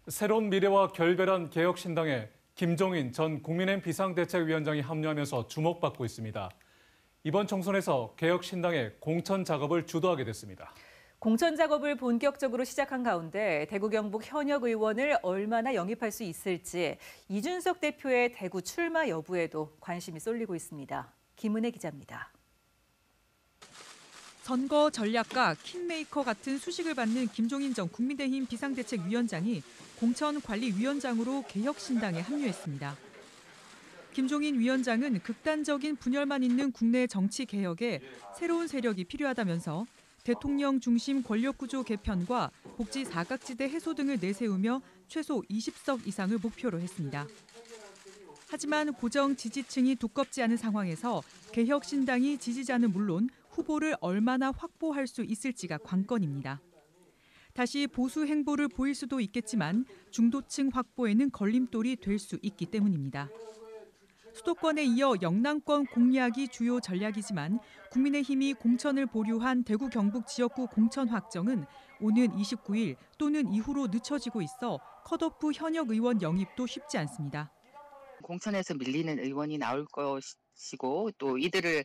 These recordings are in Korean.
새로운 미래와 결별한 개혁신당에 김종인 전 국민의힘 비상대책위원장이 합류하면서 주목받고 있습니다. 이번 총선에서 개혁신당의 공천 작업을 주도하게 됐습니다. 공천 작업을 본격적으로 시작한 가운데 대구 경북 현역 의원을 얼마나 영입할 수 있을지 이준석 대표의 대구 출마 여부에도 관심이 쏠리고 있습니다. 김은혜 기자입니다. 선거 전략가, 킹메이커 같은 수식을 받는 김종인 전 국민의힘 비상대책위원장이 공천관리위원장으로 개혁신당에 합류했습니다. 김종인 위원장은 극단적인 분열만 있는 국내 정치 개혁에 새로운 세력이 필요하다면서 대통령 중심 권력구조 개편과 복지 사각지대 해소 등을 내세우며 최소 20석 이상을 목표로 했습니다. 하지만 고정 지지층이 두껍지 않은 상황에서 개혁신당이 지지자는 물론 후보를 얼마나 확보할 수 있을지가 관건입니다. 다시 보수 행보를 보일 수도 있겠지만 중도층 확보에는 걸림돌이 될 수 있기 때문입니다. 수도권에 이어 영남권 공략이 주요 전략이지만 국민의힘이 공천을 보류한 대구 경북 지역구 공천 확정은 오는 29일 또는 이후로 늦춰지고 있어 컷오프 현역 의원 영입도 쉽지 않습니다. 공천에서 밀리는 의원이 나올 것이고 또 이들을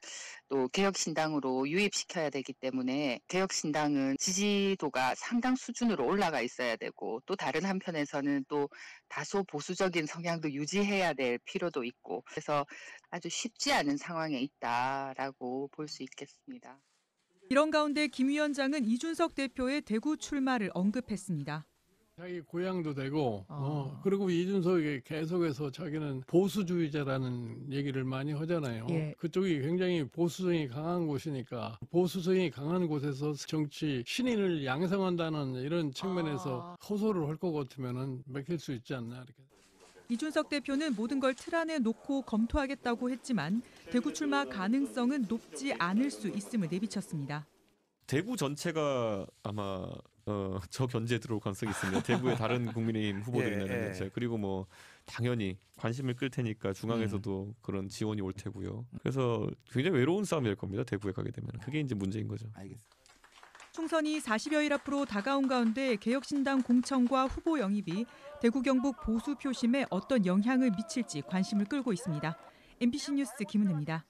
또 개혁신당으로 유입시켜야 되기 때문에 개혁신당은 지지도가 상당 수준으로 올라가 있어야 되고 또 다른 한편에서는 또 다소 보수적인 성향도 유지해야 될 필요도 있고 그래서 아주 쉽지 않은 상황에 있다라고 볼 수 있겠습니다. 이런 가운데 김 위원장은 이준석 대표의 대구 출마를 언급했습니다. 자기 고향도 되고 그리고 이준석이 계속해서 자기는 보수주의자라는 얘기를 많이 하잖아요. 예. 그쪽이 굉장히 보수성이 강한 곳이니까 보수성이 강한 곳에서 정치 신인을 양성한다는 이런 측면에서 호소를 할 것 같으면 맥힐 수 있지 않나 이렇게. 이준석 대표는 모든 걸 틀 안에 놓고 검토하겠다고 했지만 대구 출마 가능성은 높지 않을 수 있음을 내비쳤습니다. 대구 전체가 아마 저 견제에 들어올 가능성이 있습니다. 대구의 다른 국민의힘 후보들이나 전체 그리고 뭐 당연히 관심을 끌 테니까 중앙에서도 그런 지원이 올 테고요. 그래서 굉장히 외로운 싸움이 될 겁니다. 대구에 가게 되면 그게 이제 문제인 거죠. 알겠습니다. 총선이 40여일 앞으로 다가온 가운데 개혁신당 공천과 후보 영입이 대구 경북 보수 표심에 어떤 영향을 미칠지 관심을 끌고 있습니다. MBC 뉴스 김은혜입니다.